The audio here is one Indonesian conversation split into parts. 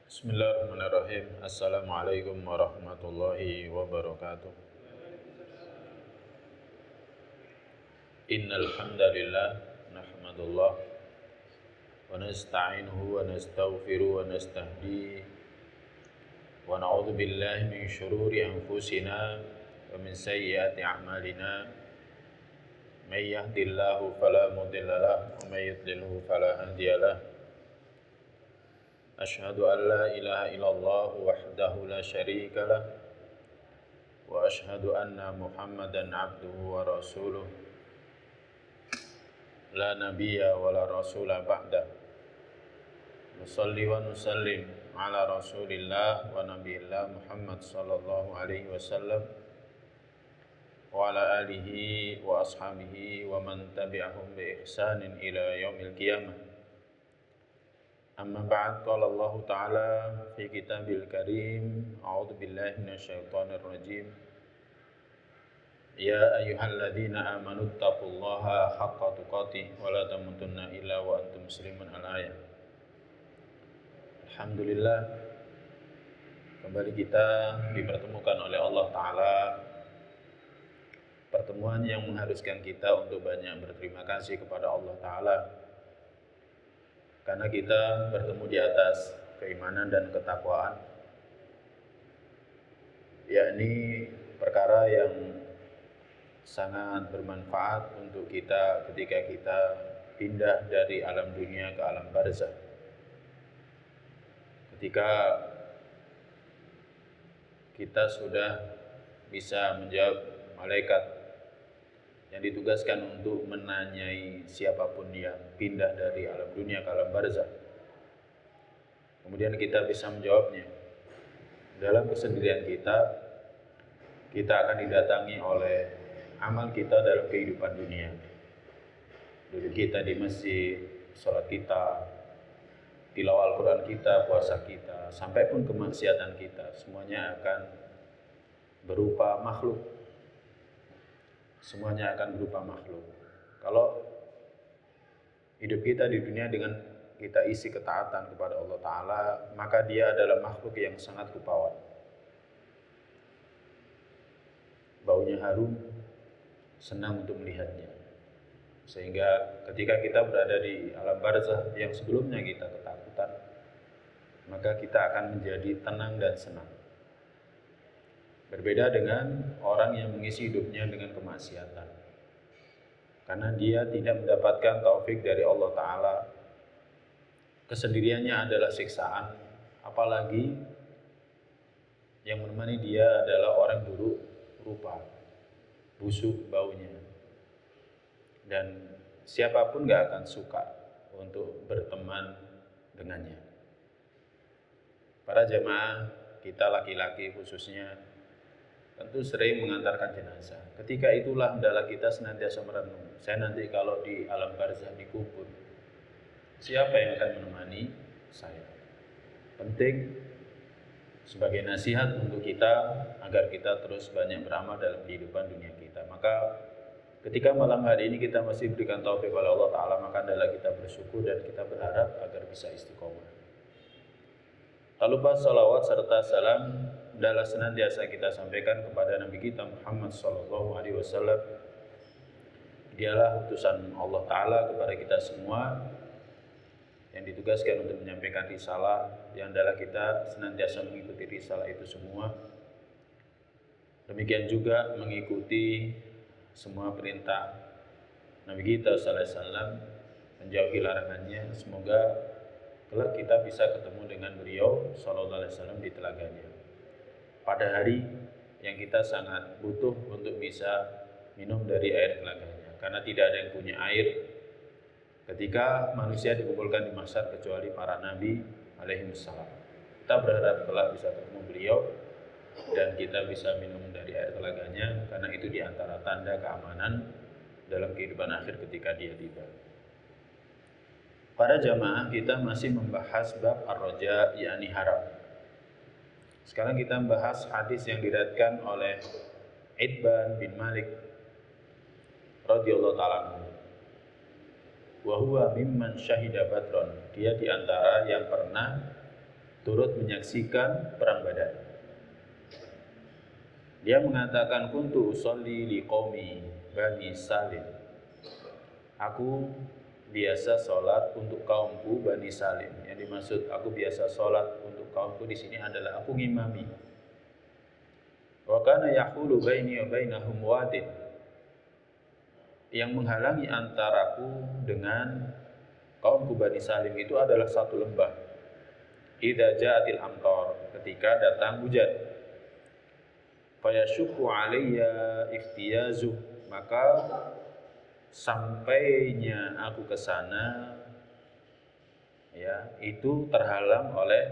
Bismillahirrahmanirrahim. Assalamualaikum warahmatullahi wabarakatuh. Innal hamdalillah nahmadullah wa nasta'inuhu wa nastaghfiruh wa nastahdi wa na'udzu billahi min syururi anfusina wa min sayyiati a'malina. May yahdihillahu fala mudilla lahu wa may yudlilhu fala hadiya lahu. Asyhadu an la ilaha illallah wahdahu la syarika lah wa asyhadu anna Muhammadan abduhu wa rasuluh la nabiyya wa la rasula ba'da. Nusalli wa nusallim ala rasulillah wa nabiyillah Muhammad sallallahu alaihi wasallam wa ala alihi wa ashabihi wa man tabi'ahum bi ihsanin ila yaumil qiyamah. Amma ba'd, qala Allah Ta'ala fi kitabil karim, a'udzu billahi minasyaitonir rajim. Ya ayyuhalladzina amanu taqullaha haqqa tuqatih wa la tamutunna illa wa antum muslimun. Al-ayat. Alhamdulillah, kembali kita dipertemukan oleh Allah Ta'ala, pertemuan yang mengharuskan kita untuk banyak berterima kasih kepada Allah Ta'ala, karena kita bertemu di atas keimanan dan ketakwaan, yakni perkara yang sangat bermanfaat untuk kita ketika kita pindah dari alam dunia ke alam barzakh. Ketika kita sudah bisa menjawab malaikat yang ditugaskan untuk menanyai siapapun yang pindah dari alam dunia ke alam barzakh, kemudian kita bisa menjawabnya. Dalam kesendirian kita akan didatangi oleh amal kita dalam kehidupan dunia. Duduk kita di masjid, sholat kita, tilawah Al-Quran kita, puasa kita, sampai pun kemaksiatan kita, semuanya akan berupa makhluk. Semuanya akan berupa makhluk. Kalau hidup kita di dunia dengan kita isi ketaatan kepada Allah Ta'ala, maka dia adalah makhluk yang sangat rupawan. Baunya harum, senang untuk melihatnya. Sehingga ketika kita berada di alam barzakh yang sebelumnya kita ketakutan, maka kita akan menjadi tenang dan senang. Berbeda dengan orang yang mengisi hidupnya dengan kemaksiatan, karena dia tidak mendapatkan taufik dari Allah Ta'ala. Kesendiriannya adalah siksaan, apalagi yang menemani dia adalah orang buruk rupa, busuk baunya, dan siapapun gak akan suka untuk berteman dengannya. Para jemaah kita laki-laki khususnya tentu sering mengantarkan jenazah. Ketika itulah hendaklah kita senantiasa merenung, saya nanti kalau di alam barzakh dikubur, siapa yang akan menemani saya? Penting sebagai nasihat untuk kita agar kita terus banyak beramal dalam kehidupan dunia kita. Maka ketika malam hari ini kita masih berikan taufik oleh Allah Ta'ala, maka adalah kita bersyukur dan kita berharap agar bisa istiqomah. Tak lupa salawat serta salam adalah senantiasa kita sampaikan kepada Nabi kita Muhammad SAW. Dialah utusan Allah Ta'ala kepada kita semua yang ditugaskan untuk menyampaikan risalah, yang adalah kita senantiasa mengikuti risalah itu semua. Demikian juga mengikuti semua perintah Nabi kita SAW, menjauhi larangannya. Semoga kelak kita bisa ketemu dengan beliau SAW di telaganya, pada hari yang kita sangat butuh untuk bisa minum dari air telaganya, karena tidak ada yang punya air ketika manusia dikumpulkan di mahsyar kecuali para nabi alaihimussalam. Kita berharap kelak bisa ketemu beliau dan kita bisa minum dari air telaganya, karena itu diantara tanda keamanan dalam kehidupan akhir ketika dia tiba. Para jamaah, kita masih membahas bab ar-raja, yakni harap. Sekarang kita membahas hadis yang diriwayatkan oleh Itban bin Malik radhiyallahu ta'ala. Wa huwa mimman syahida badron. Dia diantara yang pernah turut menyaksikan perang Badar. Dia mengatakan kuntu usolli liqaumi Bani Salim. Aku biasa sholat untuk kaumku Bani Salim. Yang dimaksud aku biasa sholat untuk kaumku di sini adalah aku ngimami. Wa kana yahulu baini wa bainahum wadin. Yang menghalangi antaraku dengan kaumku Bani Salim itu adalah satu lembah. Idza ja'atil amtar, ketika datang hujan. Fayashukku alayya iftiyazu, maka sampainya aku ke sana ya itu terhalang oleh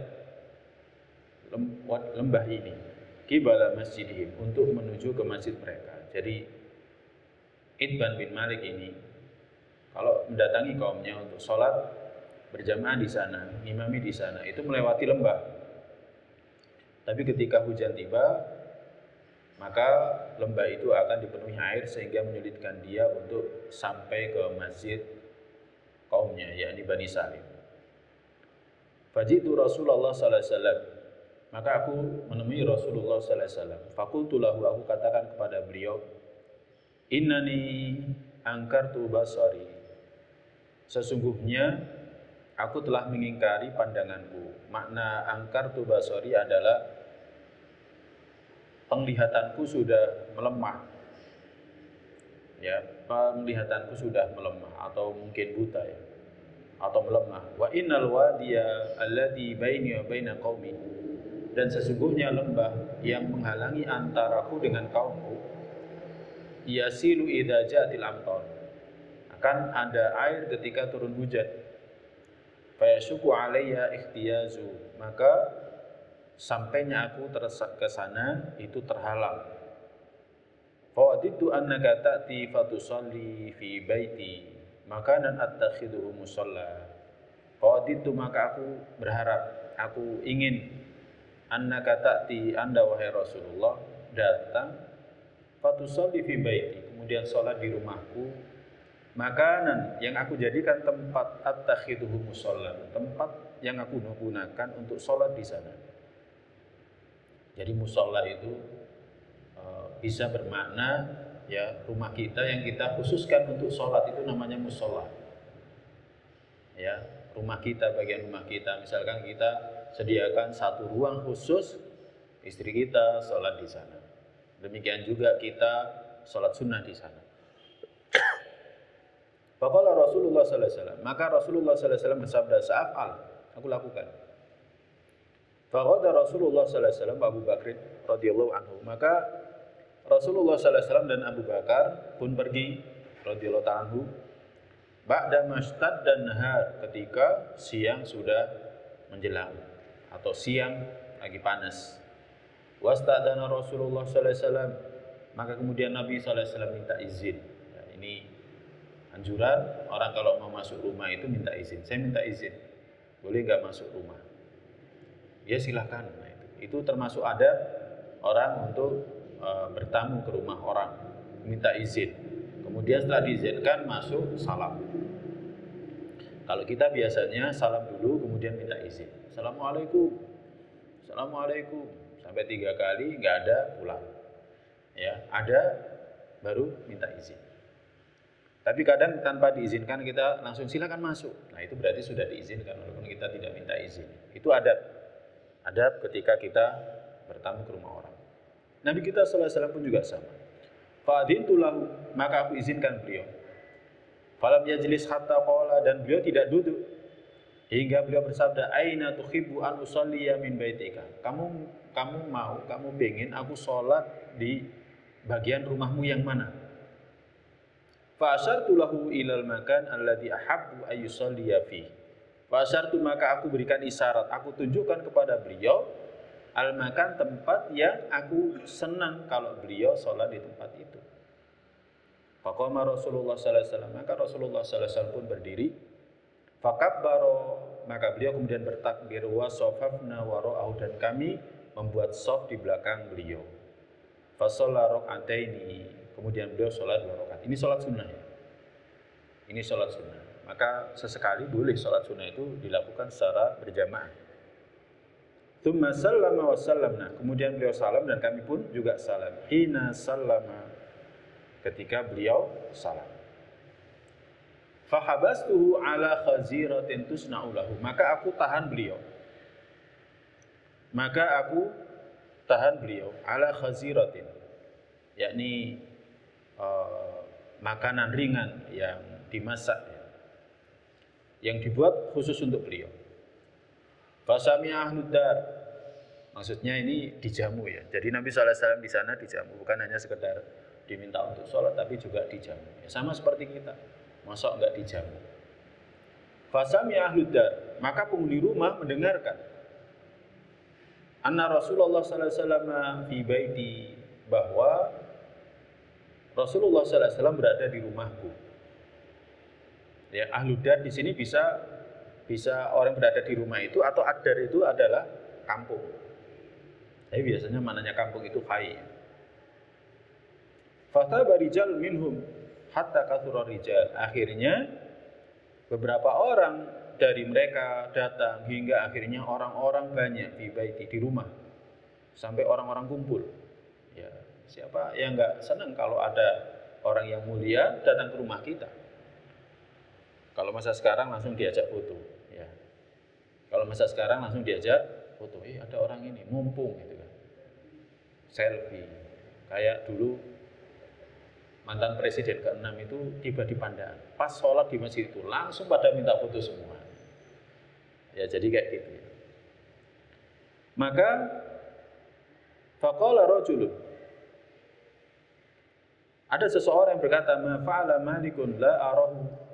lembah ini qibala masjidihim, untuk menuju ke masjid mereka. Jadi Itban bin Malik ini kalau mendatangi kaumnya untuk sholat berjamaah di sana, ngimami di sana, itu melewati lembah. Tapi ketika hujan tiba, maka lembah itu akan dipenuhi air sehingga menyulitkan dia untuk sampai ke masjid kaumnya, yakni Bani Salim. Fajitu Rasulullah sallallahu alaihi wasallam, maka aku menemui Rasulullah sallallahu alaihi wasallam. Fakultu lahu, aku katakan kepada beliau, innani angkartu basari, sesungguhnya aku telah mengingkari pandanganku. Makna angkartu basari adalah penglihatanku sudah melemah. Ya, penglihatanku sudah melemah atau mungkin buta ya, atau melemah. Wa innal wadiya alladhi baini wa baina qaumi, dan sesungguhnya lembah yang menghalangi antaraku dengan kaumku, yasilu idza ja'atil amtar, akan ada air ketika turun hujan. Fayashuku alayya ikhtiyazu, maka sampainya aku ke sana itu terhalang. Fawaditu annaka ta'ti fatusalli fi baiti makanan attakhiduhu musalla. Fawaditu, maka aku berharap, aku ingin, annaka ta'ti, anda wahai Rasulullah datang, fatusalli fi baiti, kemudian sholat di rumahku, makanan yang aku jadikan tempat attakhiduhu musalla, tempat yang aku gunakan untuk sholat di sana. Jadi musalla itu bisa bermakna ya rumah kita yang kita khususkan untuk sholat, itu namanya musalla. Ya, rumah kita, bagian rumah kita, misalkan kita sediakan satu ruang khusus, istri kita sholat di sana. Demikian juga kita sholat sunnah di sana. Faqala Rasulullah sallallahu alaihi wasallam, maka Rasulullah sallallahu alaihi wasallam bersabda, sa'af'al, aku lakukan. Faqala Rasulullah sallallahu alaihi wasallam Abu Bakr radhiyallahu anhu, maka Rasulullah sallallahu alaihi wasallam dan Abu Bakar pun pergi radhiyallahu anhu ba'da mashtad dan nahar, ketika siang sudah menjelang atau siang lagi panas. Wastadana Rasulullah sallallahu alaihi wasallam, maka kemudian Nabi sallallahu alaihi wasallam minta izin. Ya, ini anjuran orang kalau mau masuk rumah itu minta izin. Saya minta izin, boleh nggak masuk rumah? Ya silahkan. Nah, itu termasuk adab orang untuk bertamu ke rumah orang, minta izin. Kemudian setelah diizinkan masuk salam. Kalau kita biasanya salam dulu kemudian minta izin. Assalamualaikum, assalamualaikum, sampai 3 kali nggak ada pulang. Ya, ada baru minta izin. Tapi kadang tanpa diizinkan kita langsung silakan masuk. Nah itu berarti sudah diizinkan walaupun kita tidak minta izin. Itu adab. Adab ketika kita bertamu ke rumah orang. Nabi kita sallallahu alaihi wasallam pun juga sama. Fa'adintu lahu, maka aku izinkan beliau. Falam yajlis hatta qala, dan beliau tidak duduk hingga beliau bersabda, aina tuhibbu an usalliya min baitika. Kamu mau, kamu pengen aku sholat di bagian rumahmu yang mana? Fa asyartu lahu ilal makan alladhi ahabbu ay yusalliya fi. Fa asyartu, maka aku berikan isyarat, aku tunjukkan kepada beliau al-makan, tempat yang aku senang kalau beliau sholat di tempat itu. Faqama Rasulullah sallallahu alaihi wasallam, maka Rasulullah sallallahu alaihi wasallam pun berdiri. Fakabbaro, maka beliau kemudian bertakbir, wa safafna wara'ahu, dan kami membuat shaf di belakang beliau. Fa shalla raka'ataini, kemudian beliau sholat 2 rakaat. Ini sholat sunnah ya. Ini sholat sunnah. Maka sesekali boleh sholat sunnah itu dilakukan secara berjamaah. Tsumma sallama wa sallamna. Kemudian beliau salam dan kami pun juga salam. Hina sallama, ketika beliau salam. Fahabastuhu ala khaziratin tusna'u lahu. Maka aku tahan beliau. Ala khaziratin, yakni makanan ringan yang dimasak, yang dibuat khusus untuk beliau. Fasami ahlud dar, maksudnya ini dijamu ya. Jadi Nabi SAW di sana dijamu, bukan hanya sekedar diminta untuk sholat, tapi juga dijamu. Ya, sama seperti kita, masa enggak dijamu. Fasami ahlud dar, maka penghuni rumah mendengarkan. Anna Rasulullah SAW fi baiti, bahwa Rasulullah SAW berada di rumahku. Ya, ahlud dar di sini bisa orang berada di rumah itu, atau ad-dar itu adalah kampung. Tapi biasanya maknanya kampung itu hai. Fataba rijal minhum hatta kathura rijal. Akhirnya beberapa orang dari mereka datang hingga akhirnya orang-orang banyak di baiti, di rumah, sampai orang-orang kumpul. Ya, siapa yang enggak senang kalau ada orang yang mulia datang ke rumah kita? Kalau masa sekarang langsung diajak foto, ya. Kalau masa sekarang langsung diajak foto, ada orang ini, mumpung gitu kan. Selfie. Kayak dulu mantan presiden ke-6 itu tiba di Pandaan. Pas sholat di masjid itu langsung pada minta foto semua. Ya, jadi kayak gitu ya. Maka faqala rajulun, ada seseorang yang berkata, ma fa'ala malikun la arahu.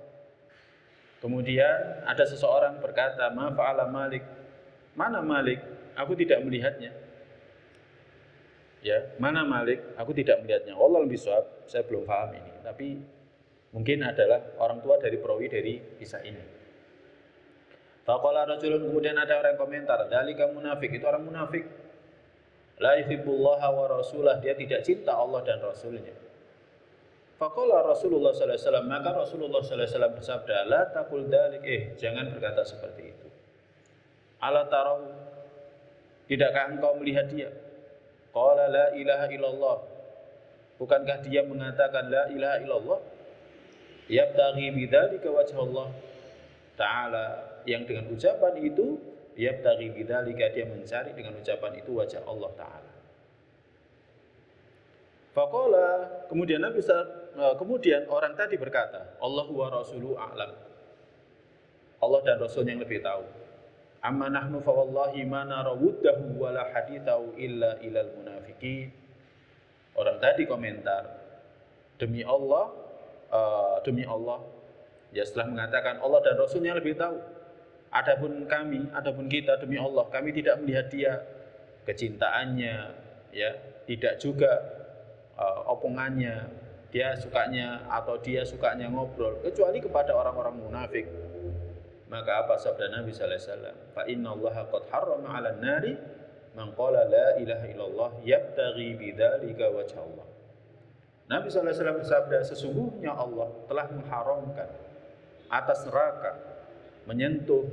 Kemudian ada seseorang berkata, ma fa'ala Malik, mana Malik? Aku tidak melihatnya. Ya, mana Malik? Aku tidak melihatnya. Wallahu bishawab, saya belum paham ini, tapi mungkin adalah orang tua dari perawi dari kisah ini. Faqala rajulun, kemudian ada orang yang komentar, dzalika munafik, itu orang munafik. La yuhibbullaha wa rasulah, dia tidak cinta Allah dan Rasulnya. Faqala Rasulullah sallallahu alaihi wasallam, maka Rasulullah sallallahu alaihi wasallam bersabda, la taqul dzalik, jangan berkata seperti itu. Ala tarahu, tidakkah engkau melihat dia? Qala la ilaha illallah, bukankah dia mengatakan la ilaha illallah? Yabtaghi bidzalika wajhallah ta'ala, yang dengan ucapan itu yabtaghi bidzalika, dia mencari dengan ucapan itu wajah Allah Ta'ala. Faqala, kemudian orang tadi berkata, Allahu wa rasuluhu a'lam, Allah dan Rasul yang lebih tahu. Amma nahnu fa wallahi ma nara wuddahu wa la hadithahu illa ilal munafiqin. Orang tadi komentar, demi Allah, ya, setelah mengatakan Allah dan Rasulnya lebih tahu. Adapun kita demi Allah, kami tidak melihat dia kecintaannya, ya, tidak juga omongannya, dia sukanya ngobrol, kecuali kepada orang-orang munafik. Maka apa sabda Nabi sallallahu alaihi wasallam? Fa innallaha qad harrama 'alan nari man qala la ilaha illallah yabtaghi bidzalika wajha Allah. Nabi sallallahu alaihi wasallam bersabda, sesungguhnya Allah telah mengharamkan atas neraka menyentuh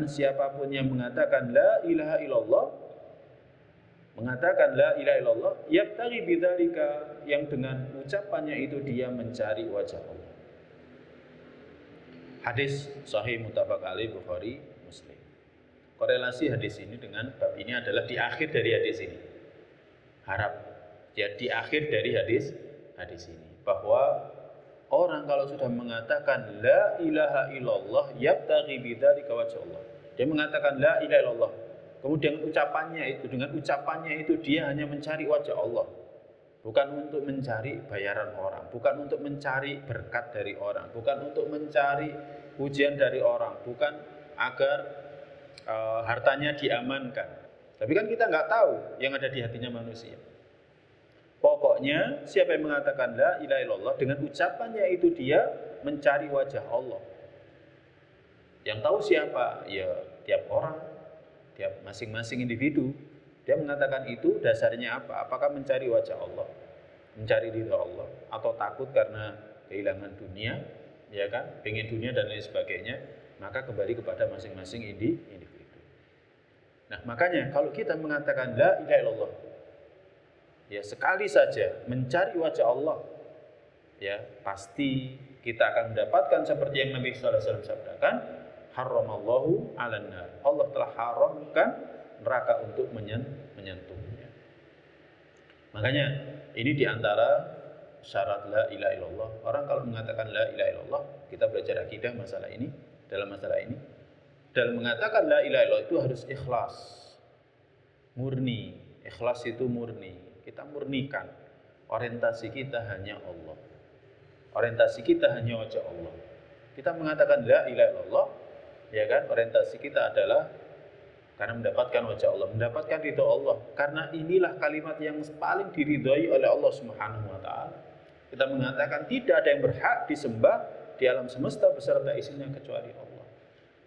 siapapun yang mengatakan la ilaha illallah, yabtaghi bidzalika, yang dengan ucapannya itu dia mencari wajah Allah. Hadis sahih muttafaq alaih Bukhari Muslim. Korelasi hadis ini dengan bab ini adalah di akhir dari hadis ini. Harap ya di akhir dari hadis ini bahwa orang kalau sudah mengatakan la ilaha illallah yabtaghi bidzalika wajh Allah, dia mengatakan la ilaha illallah, kemudian dengan ucapannya itu dia hanya mencari wajah Allah, bukan untuk mencari bayaran orang, bukan untuk mencari berkat dari orang, bukan untuk mencari pujian dari orang, bukan agar hartanya diamankan. Tapi kan kita nggak tahu yang ada di hatinya manusia. Pokoknya siapa yang mengatakan la ilaha illallah, dengan ucapannya itu dia mencari wajah Allah. Yang tahu siapa? Ya tiap orang, tiap masing-masing individu. Dia mengatakan itu dasarnya apa? Apakah mencari wajah Allah, mencari ridha Allah, atau takut karena kehilangan dunia, ya kan? Pengen dunia dan lain sebagainya, maka kembali kepada masing-masing individu. Nah, makanya kalau kita mengatakan la ilaha illallah, ya sekali saja mencari wajah Allah, ya pasti kita akan mendapatkan seperti yang Nabi sallallahu alaihi wasallam sabdakan, haramallahu 'alan nar. Allah telah haramkan neraka untuk menyentuhnya. Makanya ini diantara syarat la ilaha illallah. Orang kalau mengatakan la ilaha illallah, kita belajar akidah masalah ini, dalam masalah ini, dalam mengatakan la ilaha illallah itu harus ikhlas, murni. Ikhlas itu murni. Kita murnikan. Orientasi kita hanya Allah. Orientasi kita hanya wajah Allah. Kita mengatakan la ilaha illallah, ya kan? Orientasi kita adalah karena mendapatkan wajah Allah, mendapatkan ridho Allah. Karena inilah kalimat yang paling diridhoi oleh Allah Subhanahu wa taala. Kita mengatakan tidak ada yang berhak disembah di alam semesta beserta isinya kecuali Allah.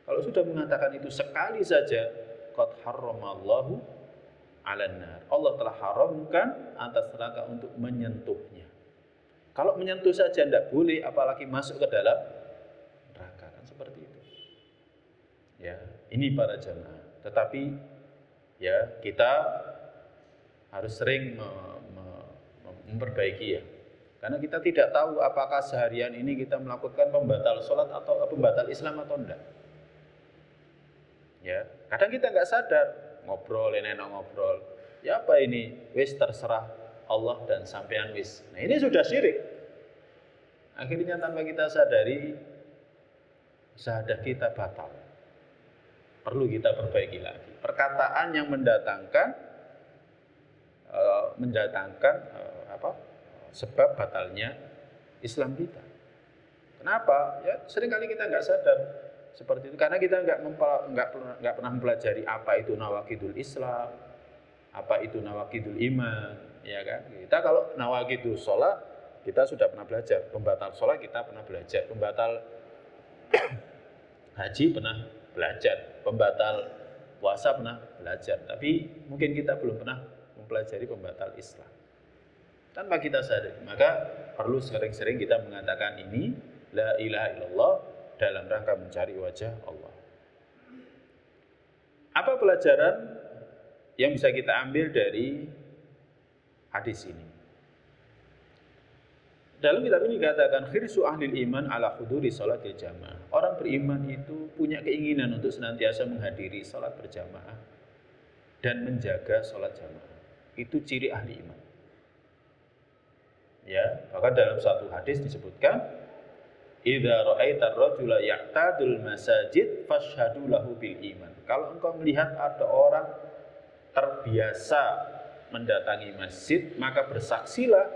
Kalau sudah mengatakan itu sekali saja, qad harramallahu 'alan nar. Allah telah haramkan atas neraka untuk menyentuhnya. Kalau menyentuh saja tidak boleh, apalagi masuk ke dalam neraka, kan seperti itu. Ya, ini para jamaah. Tetapi ya kita harus sering memperbaiki ya. Karena kita tidak tahu apakah seharian ini kita melakukan pembatal sholat atau pembatal Islam atau enggak. Ya, kadang kita nggak sadar, ngobrol, enak ngobrol. Ya apa ini? Wis terserah Allah dan sampean wis. Nah, ini sudah syirik. Akhirnya tanpa kita sadari, syahadah kita batal. Perlu kita perbaiki lagi. Perkataan yang mendatangkan sebab batalnya Islam kita. Kenapa? Ya seringkali kita nggak sadar seperti itu karena kita nggak pernah mempelajari apa itu nawaqidul Islam, apa itu nawaqidul iman, ya kan? Kita kalau nawaqidul sholat kita sudah pernah belajar, pembatal sholat kita pernah belajar, pembatal haji pernah belajar, pembatal puasa pernah belajar, tapi mungkin kita belum pernah mempelajari pembatal Islam. Tanpa kita sadari, maka perlu sering-sering kita mengatakan ini la ilaha illallah dalam rangka mencari wajah Allah. Apa pelajaran yang bisa kita ambil dari hadis ini? Dalam kitab ini dikatakan khirsu ahlil iman ala huduri salatil jamaah. Orang beriman itu punya keinginan untuk senantiasa menghadiri salat berjamaah dan menjaga salat jamaah. Itu ciri ahli iman. Ya, bahkan dalam satu hadis disebutkan idza ra'aitar rajula ya'tadul masajid fashhadu lahu bil iman. Kalau engkau melihat ada orang terbiasa mendatangi masjid, maka bersaksilah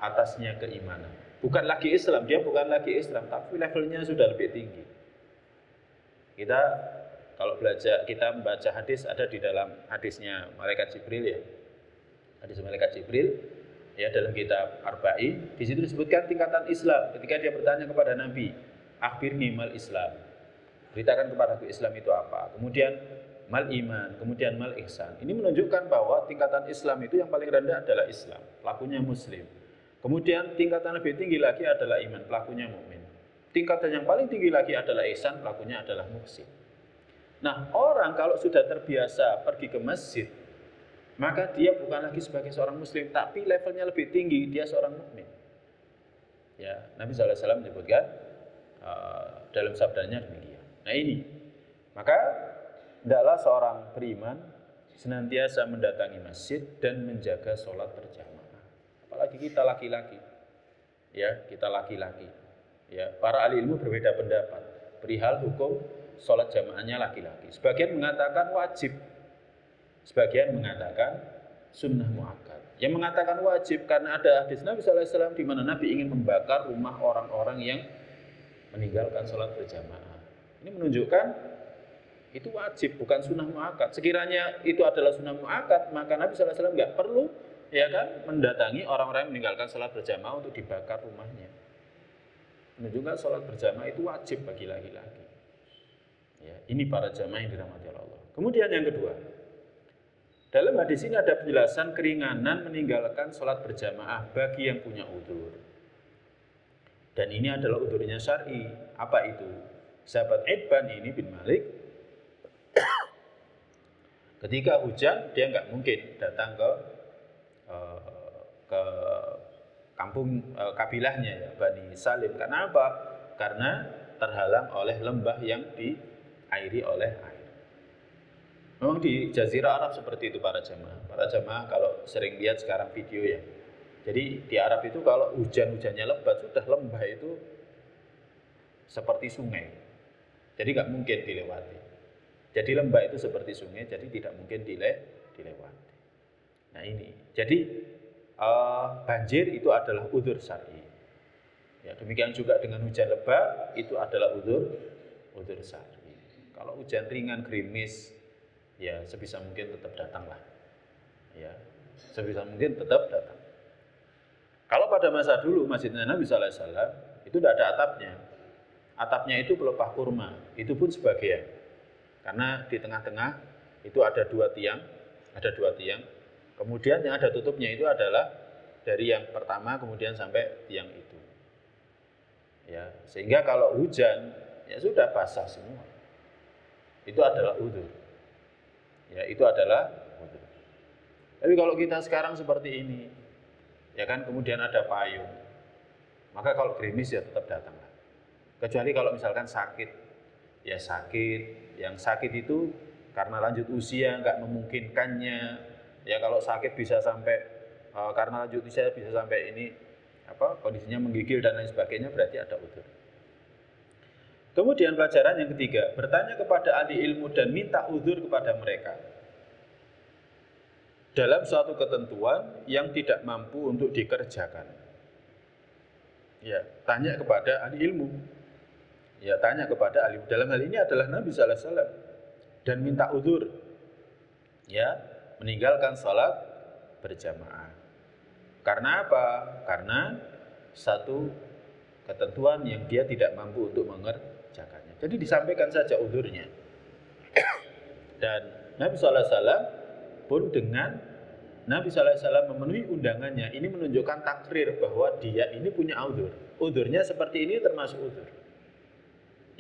atasnya keimanan. Bukan lagi Islam, dia bukan lagi Islam, tapi levelnya sudah lebih tinggi. Kita kalau belajar, kita membaca hadis, ada di dalam hadisnya malaikat Jibril ya. Hadis malaikat Jibril ya dalam kitab Arba'in, di situ disebutkan tingkatan Islam. Ketika dia bertanya kepada Nabi, akhbirni mal Islam. Beritakan kepadaku Islam itu apa. Kemudian mal iman, kemudian mal ihsan. Ini menunjukkan bahwa tingkatan Islam itu yang paling rendah adalah Islam, pelakunya muslim. Kemudian tingkatan lebih tinggi lagi adalah iman, pelakunya mukmin. Tingkatan yang paling tinggi lagi adalah ihsan, pelakunya adalah muhsin. Nah, orang kalau sudah terbiasa pergi ke masjid, maka dia bukan lagi sebagai seorang muslim, tapi levelnya lebih tinggi, dia seorang mukmin. Ya, Nabi SAW menyebutkan dalam sabdanya demikian. Nah ini, maka hendaklah seorang beriman senantiasa mendatangi masjid dan menjaga sholat berjamaah. Apalagi kita laki-laki, ya kita laki-laki. Ya, para ahli ilmu berbeda pendapat perihal hukum sholat jamaahnya laki-laki. Sebagian mengatakan wajib, sebagian mengatakan sunnah muakkad. Yang mengatakan wajib karena ada hadis Nabi SAW di mana Nabi ingin membakar rumah orang-orang yang meninggalkan sholat berjamaah. Ini menunjukkan itu wajib, bukan sunnah muakkad. Sekiranya itu adalah sunnah muakkad, maka Nabi SAW nggak perlu ya kan mendatangi orang-orang yang meninggalkan sholat berjamaah untuk dibakar rumahnya. Menunjukkan sholat berjamaah itu wajib bagi laki-laki. Ya, ini para jamaah yang dirahmati Allah. Kemudian yang kedua, dalam hadis ini ada penjelasan keringanan meninggalkan sholat berjamaah bagi yang punya udzur. Dan ini adalah udzurnya syar'i. Apa itu? Sahabat Itban ini bin Malik Ketika hujan dia nggak mungkin datang ke kampung kabilahnya ya, Bani Salim. Karena apa? Karena terhalang oleh lembah yang diairi oleh air. Memang di Jazirah Arab seperti itu para jamaah. Para jamaah kalau sering lihat sekarang video ya. Jadi di Arab itu kalau hujan-hujannya lebat, sudah lembah itu seperti sungai. Jadi nggak mungkin dilewati. Jadi lembah itu seperti sungai, jadi tidak mungkin dilewati. Nah ini, jadi banjir itu adalah udzur syar'i. Ya, demikian juga dengan hujan lebat itu adalah udzur syar'i. Kalau hujan ringan gerimis, ya sebisa mungkin tetap datanglah. Ya, sebisa mungkin tetap datang. Kalau pada masa dulu Masjidnya Nabi Sallallahu Alaihi Wasallam itu tidak ada atapnya. Atapnya itu pelepah kurma, itu pun sebagian. Karena di tengah-tengah itu ada dua tiang. Kemudian yang ada tutupnya itu adalah dari yang pertama kemudian sampai tiang itu. Ya, sehingga kalau hujan ya sudah basah semua. Itu adalah udzur. Ya, itu adalah udzur. Tapi kalau kita sekarang seperti ini, ya kan kemudian ada payung. Maka kalau gerimis ya tetap datanglah. Kecuali kalau misalkan sakit. Ya sakit, yang sakit itu karena lanjut usia nggak memungkinkannya. Ya kalau sakit bisa sampai karena lanjut usia bisa sampai ini kondisinya menggigil dan lain sebagainya, berarti ada udzur. Kemudian pelajaran yang ketiga, bertanya kepada ahli ilmu dan minta udzur kepada mereka dalam suatu ketentuan yang tidak mampu untuk dikerjakan. Ya, tanya kepada ahli ilmu. Ya, tanya kepada ahli. Dalam hal ini adalah Nabi Sallallahu Alaihi Wasallam dan minta udzur. Ya, meninggalkan sholat berjamaah. Karena apa? Karena satu ketentuan yang dia tidak mampu untuk mengerjakannya. Jadi disampaikan saja udzurnya. Dan Nabi Sallallahu Alaihi Wasallam pun dengan Nabi Sallallahu Alaihi Wasallam memenuhi undangannya, ini menunjukkan takrir bahwa dia ini punya udzur. Udzurnya seperti ini termasuk udzur.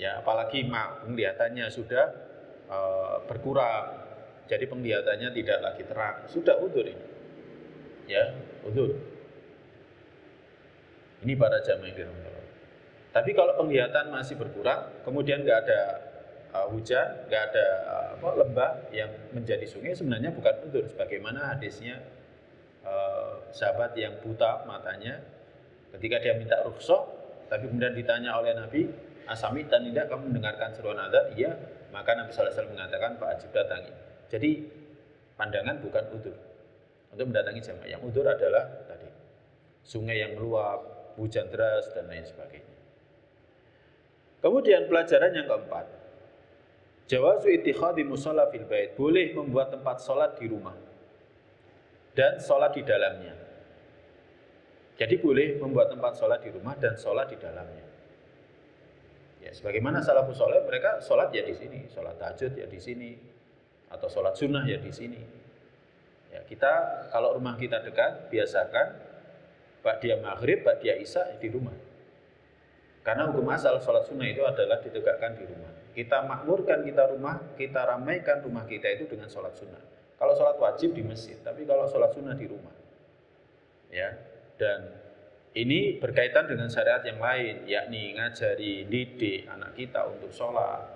Ya, apalagi penglihatannya sudah berkurang, jadi penglihatannya tidak lagi terang, sudah udzur ini. Ya, udzur. Ini para jamaah yang dirahmati Allah. Tapi kalau penglihatan masih berkurang, kemudian nggak ada hujan, nggak ada lembah yang menjadi sungai, sebenarnya bukan udzur. Sebagaimana hadisnya sahabat yang buta matanya, ketika dia minta rukhsah, tapi kemudian ditanya oleh Nabi, asami dan tidak kamu mendengarkan seruan azan? Iya, maka Nabi Sallallahu Alaihi Wasallam mengatakan Pak Ajib datangi. Jadi pandangan bukan udzur untuk mendatangi jamaah. Yang udzur adalah tadi sungai yang meluap, hujan deras dan lain sebagainya. Kemudian pelajaran yang keempat, jawazu ittikhadhi musalla fil bait, boleh membuat tempat sholat di rumah dan sholat di dalamnya. Jadi boleh membuat tempat sholat di rumah dan sholat di dalamnya. Ya, sebagaimana salafus saleh, mereka sholat ya di sini, sholat tahajud ya di sini, atau sholat sunnah ya di sini. Ya, kita kalau rumah kita dekat, biasakan ba'diyah maghrib, ba'diyah isya di rumah. Karena hukum asal sholat sunnah itu adalah ditegakkan di rumah. Kita makmurkan kita ramaikan rumah kita itu dengan sholat sunnah. Kalau sholat wajib di masjid, tapi kalau sholat sunnah di rumah. Ya, dan ini berkaitan dengan syariat yang lain, yakni ngajari, didik anak kita untuk sholat.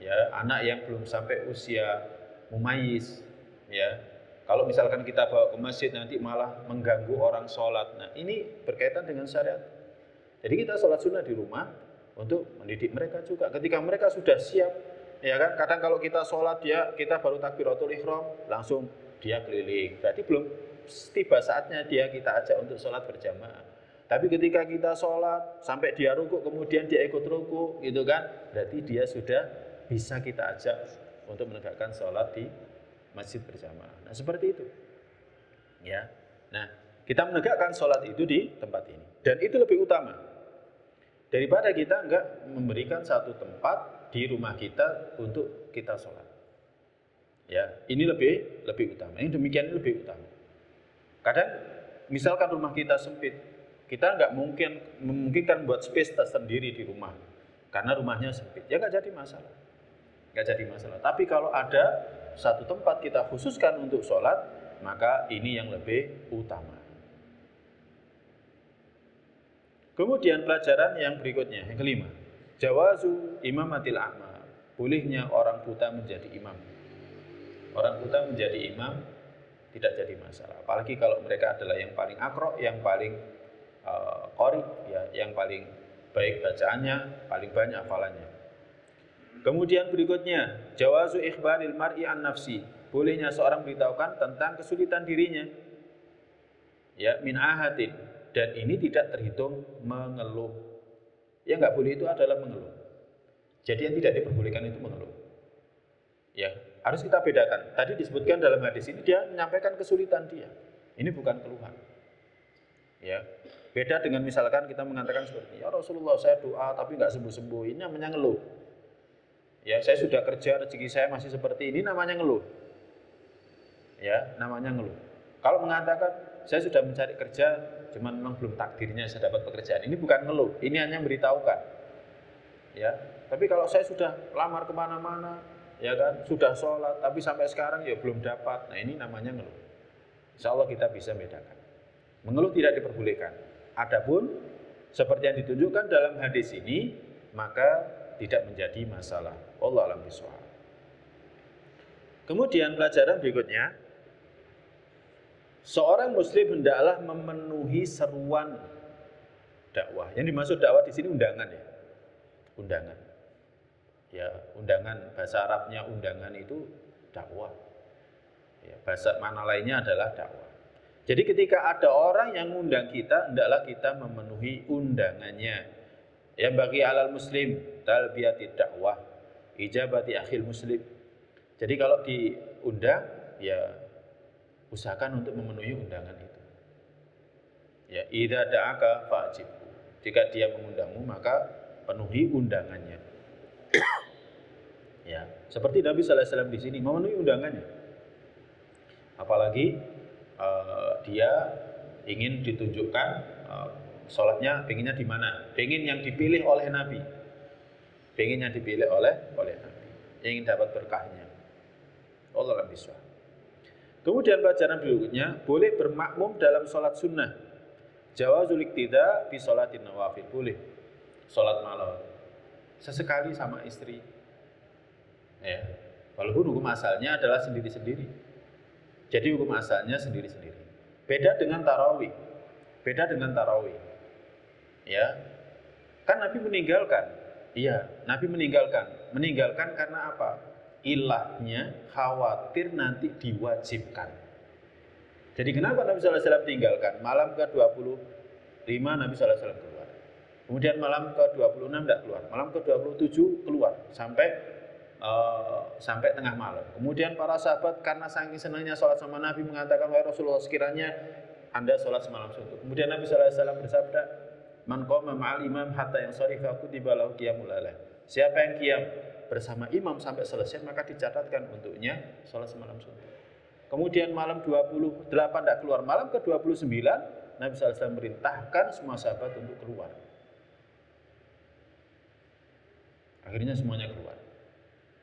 Ya, anak yang belum sampai usia mumayyiz. Ya, kalau misalkan kita bawa ke masjid nanti malah mengganggu orang sholat. Nah, ini berkaitan dengan syariat. Jadi kita sholat sunnah di rumah untuk mendidik mereka juga. Ketika mereka sudah siap, ya kan? Kadang kalau kita sholat kita baru takbiratul ihram, langsung dia keliling. Berarti belum tiba saatnya kita ajak untuk sholat berjamaah. Tapi ketika kita sholat sampai dia rukuk kemudian dia ikut rukuk, gitu kan? Berarti dia sudah bisa kita ajak untuk menegakkan sholat di masjid berjamaah. Nah seperti itu. Ya. Nah kita menegakkan sholat itu di tempat ini dan itu lebih utama daripada kita enggak memberikan satu tempat di rumah kita untuk kita sholat. Ya, ini lebih utama. Ini demikian lebih utama. Kadang misalkan rumah kita sempit, kita nggak memungkinkan buat space tersendiri di rumah karena rumahnya sempit. Ya nggak jadi masalah. Tapi kalau ada satu tempat kita khususkan untuk sholat, maka ini yang lebih utama. Kemudian pelajaran yang berikutnya, yang kelima, jawazu imamatil a'ma, bolehnya orang buta menjadi imam. Orang buta menjadi imam tidak jadi masalah, apalagi kalau mereka adalah yang paling akro, yang paling qori, ya, yang paling baik bacaannya, paling banyak hafalannya. Kemudian berikutnya, jawazu ikhbaril mar'i an nafsi, bolehnya seorang beritahukan tentang kesulitan dirinya, ya, min ahadin, dan ini tidak terhitung mengeluh. Yang nggak boleh itu adalah mengeluh. Jadi yang tidak diperbolehkan itu mengeluh. Ya, harus kita bedakan. Tadi disebutkan dalam hadis ini dia menyampaikan kesulitan dia. Ini bukan keluhan. Ya, beda dengan misalkan kita mengatakan seperti ini, ya Rasulullah saya doa tapi nggak sembuh-sembuh, ini namanya ngeluh. Ya, saya sudah kerja rezeki saya masih seperti ini, namanya ngeluh. Ya, namanya ngeluh. Kalau mengatakan saya sudah mencari kerja, cuman memang belum takdirnya saya dapat pekerjaan, ini bukan ngeluh, ini hanya memberitahukan. Ya, tapi kalau saya sudah lamar kemana-mana, ya kan, sudah sholat, tapi sampai sekarang ya belum dapat, nah ini namanya ngeluh. Insya Allah kita bisa bedakan. Mengeluh tidak diperbolehkan. Adapun seperti yang ditunjukkan dalam hadis ini, maka tidak menjadi masalah. Wallahu a'lam bishawab. Kemudian pelajaran berikutnya, seorang muslim hendaklah memenuhi seruan dakwah. Yang dimaksud dakwah di sini undangan, ya. Undangan. Ya, undangan, bahasa Arabnya undangan itu dakwah. Ya, bahasa mana lainnya adalah dakwah. Jadi ketika ada orang yang mengundang kita, hendaklah kita memenuhi undangannya. Ya, bagi alal muslim talbiyati dakwah, ijabati akhil muslim. Jadi kalau diundang, ya usahakan untuk memenuhi undangan itu. Ya, idza da'aka fa'jib. Jika dia mengundangmu, maka penuhi undangannya. Ya, seperti Nabi sallallahu alaihi wasallam di sini memenuhi undangannya. Apalagi dia ingin ditunjukkan sholatnya, pengennya di mana? Pengen yang dipilih oleh Nabi. Pengen yang dipilih oleh Nabi. Ingin dapat berkahnya. Allah a'lam bishawab. Kemudian pelajaran berikutnya, boleh bermakmum dalam sholat sunnah. Jawazul iqtida bi sholatin nawafil, boleh sholat malam sesekali sama istri. Ya, walaupun hukum asalnya adalah sendiri-sendiri. Jadi hukum asalnya sendiri-sendiri. Beda dengan tarawih. Beda dengan tarawih. Ya, kan Nabi meninggalkan. Iya, Nabi meninggalkan. Meninggalkan karena apa? Ilahnya khawatir nanti diwajibkan. Jadi kenapa Nabi SAW tinggalkan? Malam ke-25 Nabi SAW keluar. Kemudian malam ke-26 tidak keluar. Malam ke-27 keluar sampai tengah malam. Kemudian para sahabat karena saking senangnya sholat sama Nabi mengatakan, wahai Rasulullah, sekiranya Anda sholat semalam suntuk. Kemudian Nabi SAW bersabda, man qama ma'al imam hatta yansarifa kutiba lahu qiyamul lail. Siapa yang qiyam bersama imam sampai selesai, maka dicatatkan untuknya sholat semalam suntuk. Kemudian malam 28 tidak keluar. Malam ke-29 Nabi SAW merintahkan semua sahabat untuk keluar. Akhirnya semuanya keluar.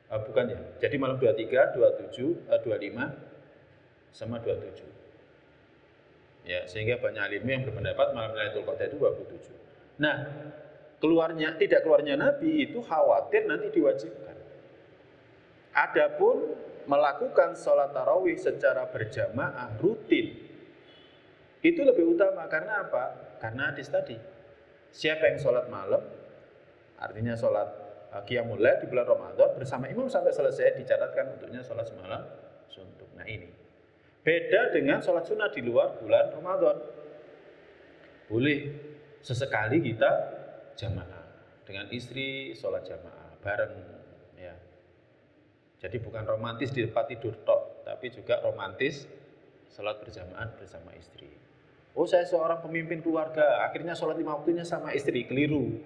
Bukan ya. Jadi malam 23, 27, 25 sama 27. Ya, sehingga banyak alim yang berpendapat malam Lailatul Qadar itu 27. Nah, tidak keluarnya Nabi itu khawatir nanti diwajibkan. Adapun melakukan sholat tarawih secara berjamaah rutin itu lebih utama. Karena apa? Karena hadis tadi, siapa yang sholat malam, artinya sholat qiyamul lail di bulan Ramadan bersama imam sampai selesai, dicatatkan untuknya sholat semalam suntuk. Nah ini beda dengan sholat sunnah di luar bulan Ramadan. Boleh sesekali kita jamaah dengan istri, sholat jamaah bareng, ya. Jadi bukan romantis di tempat tidur tok, tapi juga romantis sholat berjamaah bersama istri. Oh, saya seorang pemimpin keluarga, akhirnya sholat 5 waktunya sama istri, keliru.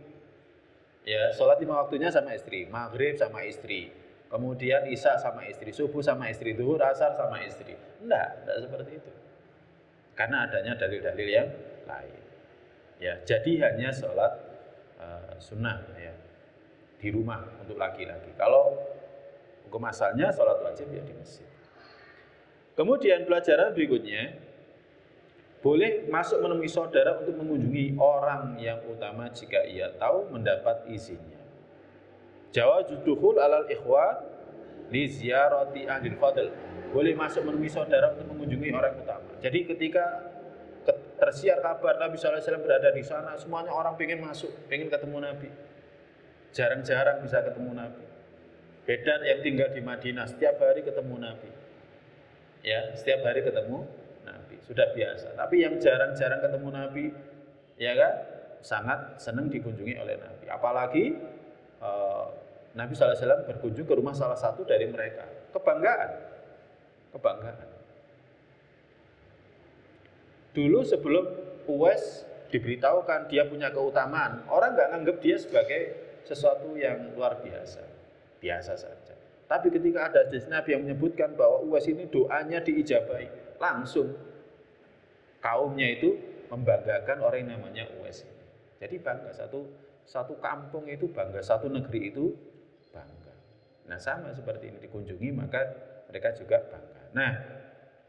Ya, sholat 5 waktunya sama istri, maghrib sama istri, kemudian isya sama istri, subuh sama istri, zuhur, asar sama istri. Enggak seperti itu. Karena adanya dalil-dalil yang lain. Ya, jadi hanya sholat sunnah, ya, di rumah untuk laki-laki. Kalau Hukum asalnya sholat wajib ya di masjid. Kemudian pelajaran berikutnya, boleh masuk menemui saudara untuk mengunjungi orang yang utama jika ia tahu mendapat izinnya. Jawaz dukhul alal ikhwan li ziyarati ahlil fadl. Boleh masuk menemui saudara untuk mengunjungi orang utama. Jadi ketika tersiar kabar Nabi SAW berada di sana, semuanya orang pengen masuk, pengen ketemu Nabi. Jarang-jarang bisa ketemu Nabi. Beda yang tinggal di Madinah, setiap hari ketemu Nabi. Ya, setiap hari ketemu Nabi, sudah biasa. Tapi yang jarang-jarang ketemu Nabi, ya kan, sangat senang dikunjungi oleh Nabi. Apalagi Nabi SAW berkunjung ke rumah salah satu dari mereka. Kebanggaan. Dulu sebelum Uwais diberitahukan dia punya keutamaan, orang nggak nganggap dia sebagai sesuatu yang luar biasa. Biasa saja. Tapi ketika ada hadis Nabi yang menyebutkan bahwa Uwais ini doanya diijabahi, langsung kaumnya itu membanggakan orang yang namanya Uwais. Jadi bangga, satu kampung itu bangga, satu negeri itu bangga. Nah sama seperti ini, dikunjungi maka mereka juga bangga. Nah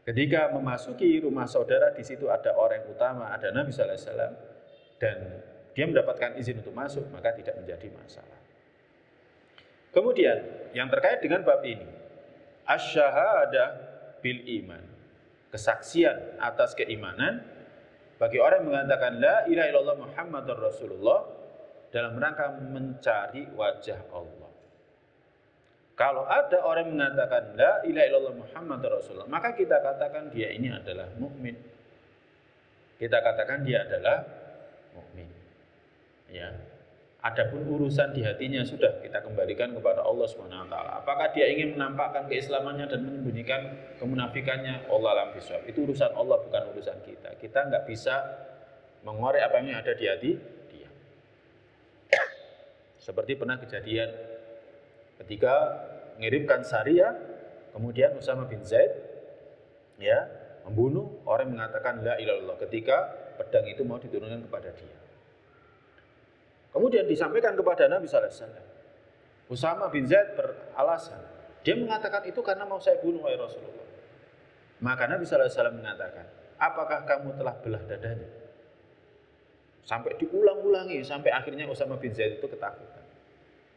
ketika memasuki rumah saudara, di situ ada orang yang utama, ada Nabi Sallallahu Alaihi Wasallam, dan dia mendapatkan izin untuk masuk, maka tidak menjadi masalah. Kemudian yang terkait dengan bab ini, asy-syahadah bil iman, kesaksian atas keimanan bagi orang yang mengatakan la ilaha illallah Muhammadur Rasulullah dalam rangka mencari wajah Allah. Kalau ada orang yang mengatakan la ilaha illallah Muhammadur Rasulullah, maka kita katakan dia ini adalah mukmin. Kita katakan dia adalah mukmin. Ya. Adapun urusan di hatinya sudah kita kembalikan kepada Allah Subhanahu wa taala. Apakah dia ingin menampakkan keislamannya dan menyembunyikan kemunafikannya? Allah alam bisawab. Itu urusan Allah, bukan urusan kita. Kita nggak bisa mengorek apa yang ada di hati dia. Seperti pernah kejadian ketika mengirimkan Sariyah, kemudian Usama bin Zaid ya membunuh orang yang mengatakan la ilaha illallah ketika pedang itu mau diturunkan kepada dia. Kemudian disampaikan kepada Nabi Sallallahu Alaihi Wasallam. Usama bin Zaid beralasan, dia mengatakan itu karena mau saya bunuh wahai Rasulullah. Maka Nabi Sallallahu Alaihi Wasallam mengatakan, apakah kamu telah belah dadanya? Sampai diulang-ulangi, sampai akhirnya Usama bin Zaid itu ketakutan.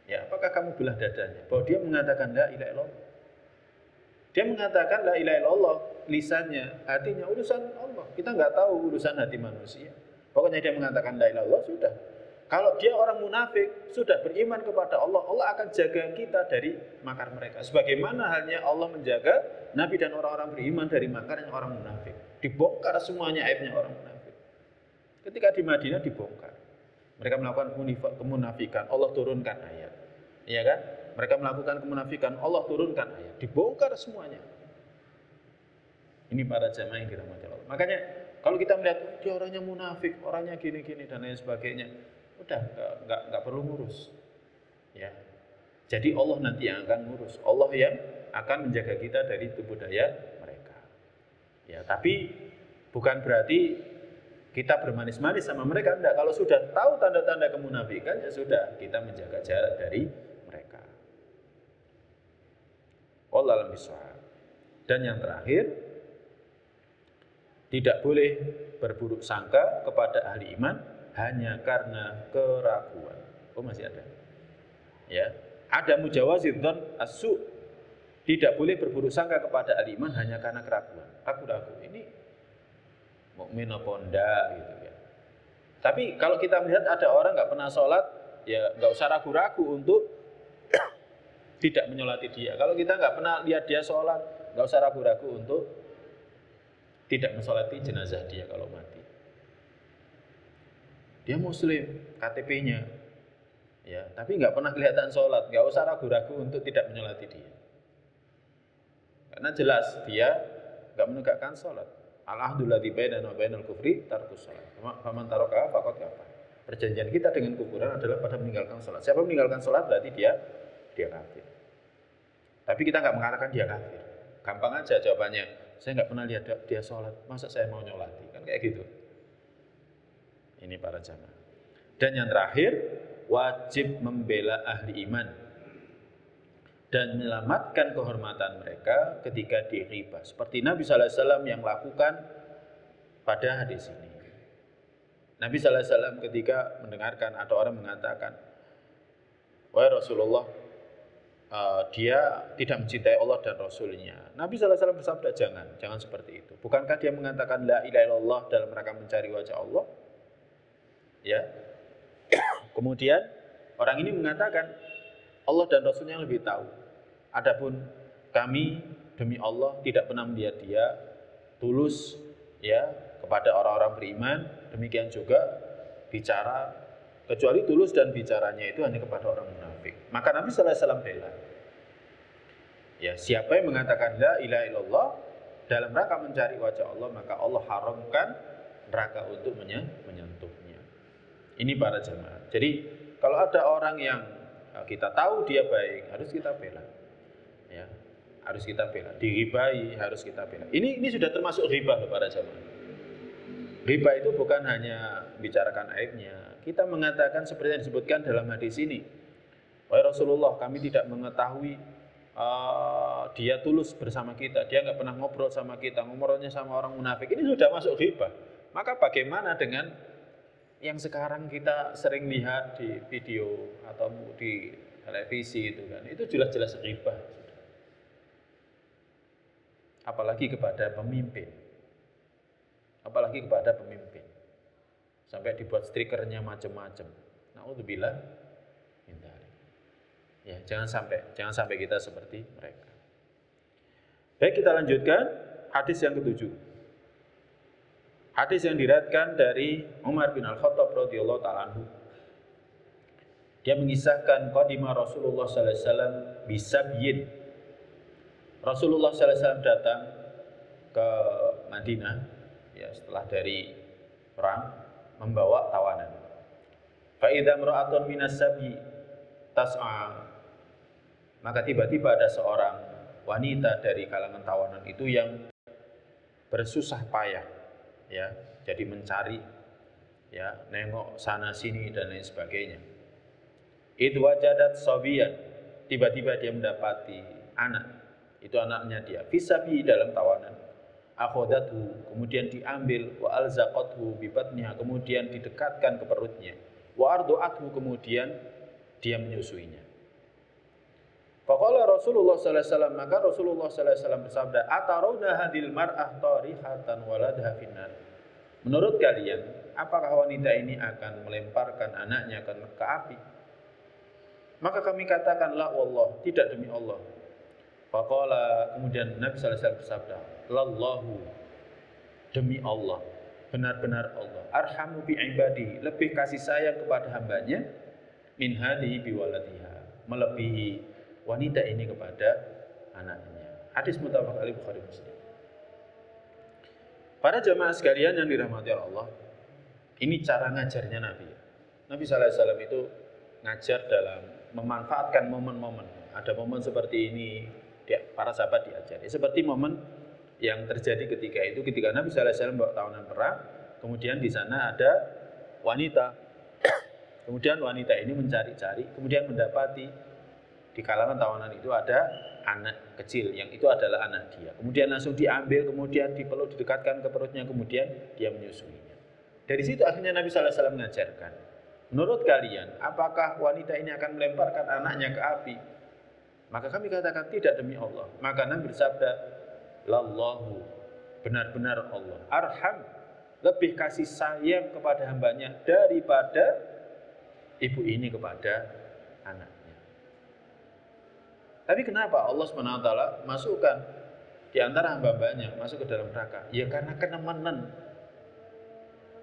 Ya, apakah kamu belah dadanya? Bahwa dia mengatakan la ilaha illallah. Dia mengatakan la ilaha illallah, lisannya, hatinya urusan Allah. Kita nggak tahu urusan hati manusia. Pokoknya dia mengatakan la ilaha illallah sudah. Kalau dia orang munafik, sudah beriman kepada Allah, Allah akan jaga kita dari makar mereka. Sebagaimana halnya Allah menjaga Nabi dan orang-orang beriman dari makarnya orang munafik. Dibongkar semuanya aibnya orang munafik. Ketika di Madinah dibongkar. Mereka melakukan kemunafikan, Allah turunkan ayat. Iya kan? Mereka melakukan kemunafikan, Allah turunkan ayat. Dibongkar semuanya. Ini para jamaah yang dirahmati Allah. Makanya kalau kita melihat dia orangnya munafik, orangnya gini-gini dan lain sebagainya, udah nggak perlu ngurus. Ya. Jadi Allah nanti yang akan ngurus. Allah yang akan menjaga kita dari tipu daya mereka. Ya, tapi bukan berarti kita bermanis-manis sama mereka, enggak. Kalau sudah tahu tanda-tanda kemunafikan, ya sudah, kita menjaga jarak dari mereka. Wallahu a'lam bishawab. Dan yang terakhir, tidak boleh berburuk sangka kepada ahli iman hanya karena keraguan. Oh, masih ada. Ya, ada mujawazid dzan as-su. Tidak boleh berburuk sangka kepada ahli iman hanya karena keraguan. Ragu-ragu ini mukmin apa enggak gitu ya. Tapi kalau kita melihat ada orang nggak pernah sholat, ya nggak usah ragu-ragu untuk tidak menyolati dia. Kalau kita nggak pernah lihat dia sholat, nggak usah ragu-ragu untuk tidak mensolati jenazah dia kalau mati. Dia muslim, KTP-nya, ya, tapi nggak pernah kelihatan sholat, nggak usah ragu-ragu untuk tidak menyolati dia. Karena jelas dia nggak menegakkan sholat. Al-ahdu ladzi bainana wa bainal kufri tarkus shalah. Faman taraka faqad kafar. Perjanjian kita dengan kufuran adalah pada meninggalkan sholat. Siapa meninggalkan sholat berarti dia kafir. Tapi kita nggak mengatakan dia kafir. Gampang aja jawabannya. Saya nggak pernah lihat dia sholat, masa saya mau nyolati? Kan kayak gitu. Ini para jamaah. Dan yang terakhir, wajib membela ahli iman dan menyelamatkan kehormatan mereka ketika diriba. Seperti Nabi sallallahu alaihi wasallam yang lakukan pada hadis ini. Nabi sallallahu alaihi wasallam ketika mendengarkan atau orang mengatakan, "Wahai Rasulullah, dia tidak mencintai Allah dan Rasulnya." Nabi sallallahu alaihi wasallam bersabda, jangan seperti itu. Bukankah dia mengatakan la ilaha illallah dalam rangka mencari wajah Allah? Ya. Kemudian orang ini mengatakan Allah dan Rasulnya lebih tahu. Adapun kami demi Allah tidak pernah melihat dia tulus ya kepada orang-orang beriman. Demikian juga bicara kecuali tulus dan bicaranya itu hanya kepada orang munafik. Maka Nabi sallallahu alaihi wasallam bela. Ya, siapa yang mengatakan la ilaha illallah dalam rangka mencari wajah Allah, maka Allah haramkan neraka untuk menyentuhnya. Ini para jemaah. Jadi kalau ada orang yang kita tahu dia baik, harus kita bela. Ya, harus kita bela. Diribai harus kita bela. Ini sudah termasuk riba loh para jemaah. Riba itu bukan hanya bicarakan aibnya. Kita mengatakan seperti yang disebutkan dalam hadis ini. Wahai Rasulullah, kami tidak mengetahui dia tulus bersama kita. Dia nggak pernah ngobrol sama kita. Ngobrolnya sama orang munafik. Ini sudah masuk riba. Maka bagaimana dengan yang sekarang kita sering lihat di video atau di televisi itu kan, itu jelas-jelas riba. Apalagi kepada pemimpin. Apalagi kepada pemimpin. Sampai dibuat stikernya macam-macam. Naudzubillah min dzalik. Ya, jangan sampai kita seperti mereka. Baik, kita lanjutkan hadis yang ketujuh. Hadis yang diriwayatkan dari Umar bin Al-Khattab radhiyallahu ta'ala anhu. Dia mengisahkan qadima Rasulullah sallallahu alaihi wasallam bisabyin. Rasulullah sallallahu alaihi wasallam datang ke Madinah ya setelah dari perang membawa tawanan. Fa idza imra'atun minas sabyi tas'a. Maka tiba-tiba ada seorang wanita dari kalangan tawanan itu yang bersusah payah ya, jadi mencari ya, nengok sana sini dan lain sebagainya. Itu wajadat sabiyan, tiba-tiba dia mendapati anak, itu anaknya dia, fisabi dalam tawanan. Akhodatu, kemudian diambil, wa alzaqathu bi batniha, kemudian didekatkan ke perutnya. Wa ardu'athu, kemudian dia menyusuinya. Faqala Rasulullah sallallahu alaihi wasallam, maka Rasulullah sallallahu alaihi wasallam bersabda, "Atarawna hadil mar'ah tarihatan waladha finnar." Menurut kalian, apakah wanita ini akan melemparkan anaknya ke api? Maka kami katakan, la wallah, tidak demi Allah. Faqala, kemudian Nabi sallallahu alaihi wasallam bersabda, "Lallahu, demi Allah, benar-benar Allah, arhamu bi ibadi, lebih kasih sayang kepada hambanya, min hadihi bi waladiha, melebihi wanita ini kepada anaknya." Hadis muttafaq alaih Bukhari Muslim. Para jamaah sekalian yang dirahmati Allah, ini cara ngajarnya Nabi. Nabi sallallahu alaihi wasallam itu ngajar dalam memanfaatkan momen-momen. Ada momen seperti ini, para sahabat diajari. Seperti momen yang terjadi ketika Nabi sallallahu alaihi wasallam bawa tawanan perang, kemudian di sana ada wanita. Kemudian wanita ini mencari-cari, kemudian mendapati di kalangan tawanan itu ada anak kecil yang itu adalah anak dia. Kemudian langsung diambil, kemudian dipeluk, didekatkan ke perutnya, kemudian dia menyusuinya. Dari situ akhirnya Nabi sallallahu alaihi wasallam mengajarkan, menurut kalian, apakah wanita ini akan melemparkan anaknya ke api? Maka kami katakan tidak demi Allah. Maka Nabi bersabda, lallahu, benar-benar Allah, arham, lebih kasih sayang kepada hambanya daripada ibu ini kepada anak. Tapi kenapa Allah SWT masukkan di antara hamba-hambanya masuk ke dalam neraka? Ya karena kenemenan.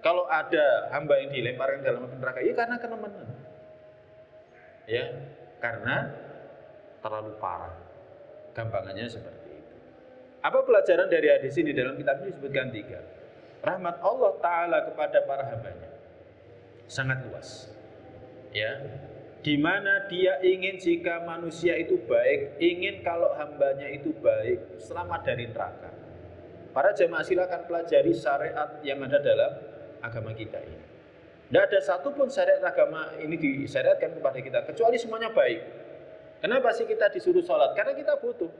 Kalau ada hamba yang dilemparkan ke dalam neraka, ya karena kenemenan. Ya, karena terlalu parah. Gampangannya seperti itu. Apa pelajaran dari hadis ini? Dalam kitab ini disebutkan 3. Rahmat Allah Ta'ala kepada para hambanya sangat luas. Ya, di mana dia ingin jika manusia itu baik, ingin kalau hambanya itu baik, selamat dari neraka. Para jemaah silakan pelajari syariat yang ada dalam agama kita ini. Tidak ada satupun syariat agama ini disyariatkan kepada kita, kecuali semuanya baik. Kenapa sih kita disuruh sholat? Karena kita butuh.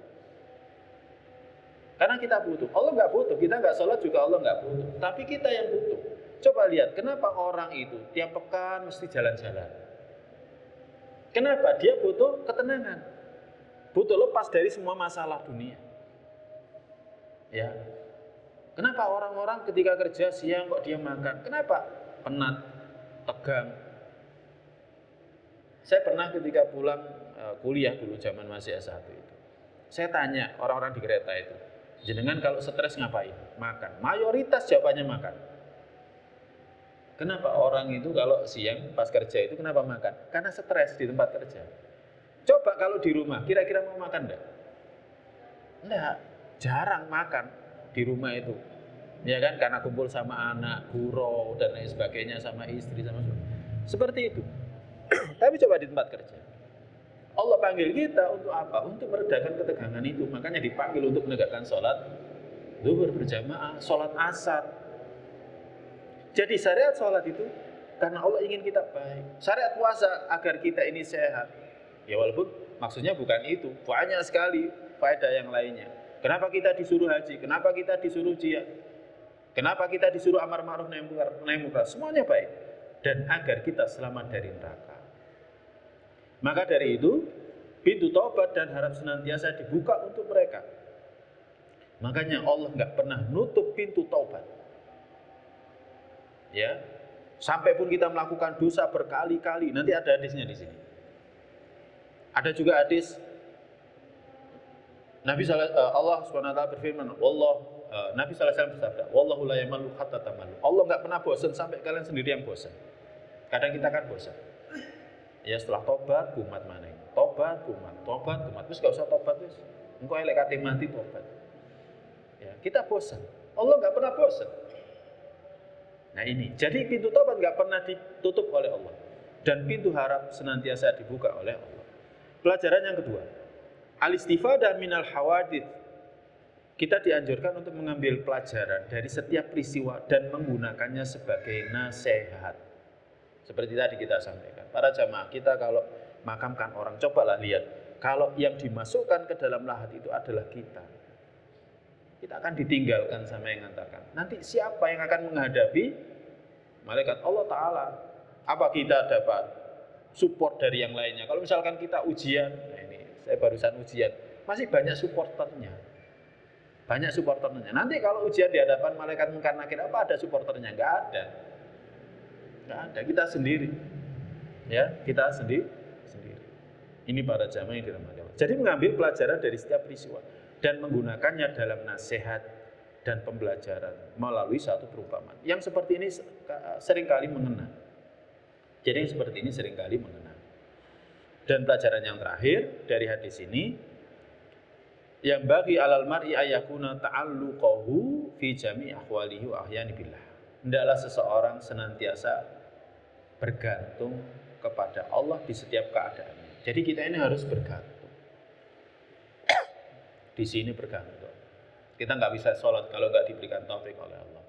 Karena kita butuh. Allah nggak butuh. Kita nggak sholat juga Allah nggak butuh. Tapi kita yang butuh. Coba lihat, kenapa orang itu tiap pekan mesti jalan-jalan? Kenapa? Dia butuh ketenangan. Butuh lepas dari semua masalah dunia. Ya. Kenapa orang-orang ketika kerja siang kok dia makan? Kenapa? Penat, tegang. Saya pernah ketika pulang kuliah dulu zaman masih S1 itu. Saya tanya orang-orang di kereta itu, jenengan kalau stres ngapain? Makan. Mayoritas jawabannya makan. Kenapa orang itu kalau siang pas kerja itu kenapa makan? Karena stres di tempat kerja. Coba kalau di rumah, kira-kira mau makan enggak? Enggak, jarang makan di rumah itu. Ya kan, karena kumpul sama anak, guru dan lain sebagainya, sama istri, sama suami. Seperti itu. Tapi coba di tempat kerja. Allah panggil kita untuk apa? Untuk meredakan ketegangan itu. Makanya dipanggil untuk menegakkan sholat zuhur berjamaah, sholat asar. Jadi syariat sholat itu karena Allah ingin kita baik. Syariat puasa agar kita ini sehat. Ya walaupun maksudnya bukan itu. Banyak sekali faedah yang lainnya. Kenapa kita disuruh haji? Kenapa kita disuruh jihad? Kenapa kita disuruh amar ma'ruf nahi munkar? Semuanya baik. Dan agar kita selamat dari neraka. Maka dari itu, pintu taubat dan harap senantiasa dibuka untuk mereka. Makanya Allah nggak pernah nutup pintu taubat. Ya, sampai pun kita melakukan dosa berkali-kali. Nanti ada hadisnya di sini. Ada juga hadis Allah SWT berfirman, Nabi SAW bersabda, Wallahu la yamallu hatta tamallu. Allah nggak pernah bosan sampai kalian sendiri yang bosan. Kadang kita kan bosan. Ya setelah tobat, kumat mana ini? Tobat, kumat. Terus gak usah tobat, terus. Engkau elek kate mati tobat. Ya, kita bosan. Allah nggak pernah bosan. Nah ini, jadi pintu tobat nggak pernah ditutup oleh Allah. Dan pintu harap senantiasa dibuka oleh Allah. Pelajaran yang kedua, al-istifadah minal hawadith. Kita dianjurkan untuk mengambil pelajaran dari setiap peristiwa dan menggunakannya sebagai nasihat. Seperti tadi kita sampaikan, para jamaah kita kalau makamkan orang, cobalah lihat, kalau yang dimasukkan ke dalam lahat itu adalah kita akan ditinggalkan sama yang mengantarkan. Nanti siapa yang akan menghadapi malaikat Allah Ta'ala? Apa kita dapat support dari yang lainnya? Kalau misalkan kita ujian, nah ini saya barusan ujian, masih banyak supporternya. Nanti kalau ujian di hadapan malaikat munkar nakir, apa ada supporternya? Nggak ada. Kita sendiri. Ya, kita sendiri. Ini para jamaah yang dirahmati Allah. Jadi mengambil pelajaran dari setiap peristiwa dan menggunakannya dalam nasihat dan pembelajaran melalui satu perumpamaan. Yang seperti ini seringkali mengena. Jadi yang seperti ini seringkali mengena. Dan pelajaran yang terakhir dari hadis ini, yang bagi alal mar'i ayyakuna ta'alluqahu fi jami' ahwalihi wa ahyani billah. Hendaklah seseorang senantiasa bergantung kepada Allah di setiap keadaannya. Jadi kita ini harus bergantung. Di sini bergantung. Kita nggak bisa sholat kalau nggak diberikan taufik oleh Allah.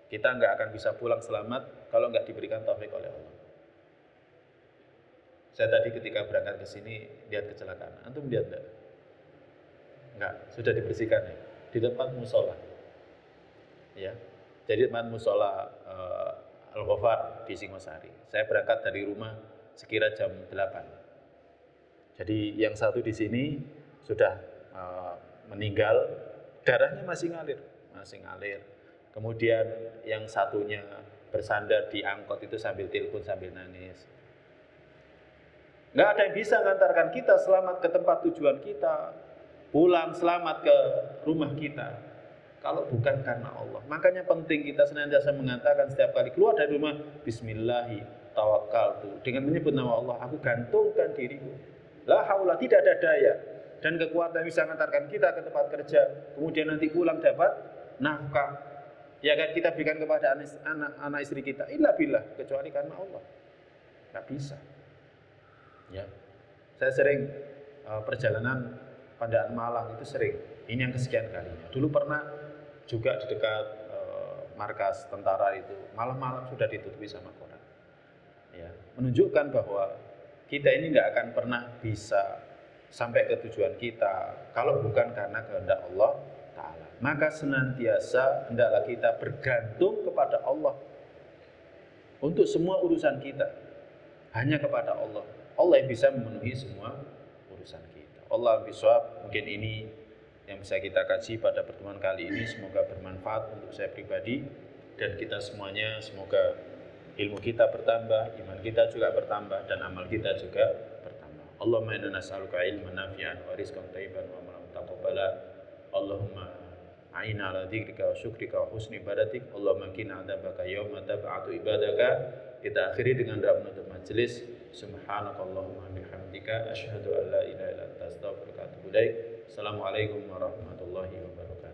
Kita nggak akan bisa pulang selamat kalau nggak diberikan taufik oleh Allah. Saya tadi ketika berangkat ke sini lihat kecelakaan. Antum lihat enggak? Enggak, sudah dibersihkan ya. Di tempat musola. Ya. Jadi tempat musola Al-Ghafar di Singosari. Saya berangkat dari rumah sekira jam 8. Jadi yang satu di sini sudah meninggal, darahnya masih ngalir. Kemudian yang satunya bersandar di angkot itu sambil telepon, sambil nangis. Nggak ada yang bisa mengantarkan kita selamat ke tempat tujuan kita, pulang selamat ke rumah kita, kalau bukan karena Allah. Makanya penting kita senantiasa mengatakan setiap kali keluar dari rumah, Bismillahi tawakkaltu, dengan menyebut nama Allah, aku gantungkan diriku. La haula, tidak ada daya dan kekuatan bisa mengantarkan kita ke tempat kerja, kemudian nanti pulang dapat nafkah, ya kan, kita berikan kepada anak istri kita, illa billah, kecuali karena Allah. Nggak bisa. Ya, saya sering perjalanan Pandaan Malang itu sering. Ini yang kesekian kalinya. Dulu pernah juga di dekat markas tentara itu, malam-malam sudah ditutupi sama koran. Ya, menunjukkan bahwa kita ini nggak akan pernah bisa sampai ke tujuan kita kalau bukan karena kehendak Allah Ta'ala. Maka senantiasa hendaklah kita bergantung kepada Allah untuk semua urusan kita. Hanya kepada Allah. Allah yang bisa memenuhi semua urusan kita. Allah bisawab. Mungkin ini yang bisa kita kaji pada pertemuan kali ini. Semoga bermanfaat untuk saya pribadi dan kita semuanya. Semoga ilmu kita bertambah, iman kita juga bertambah, dan amal kita juga bertambah. Allahumma inna nas'aluka ilman nafi'an wa rizqan thayyiban wa amalan mutaqabbala. Allahumma a'inna ala dzikrika wa syukrika wa husni ibadatik. Allahumma qina adzabaka yauma tab'atu ibadaka. Kita akhiri dengan doa penutup majelis. Subhanakallahumma bihamdika asyhadu an la ilaha illa anta astaghfiruka wa atubu ilaik. Assalamualaikum warahmatullahi wabarakatuh.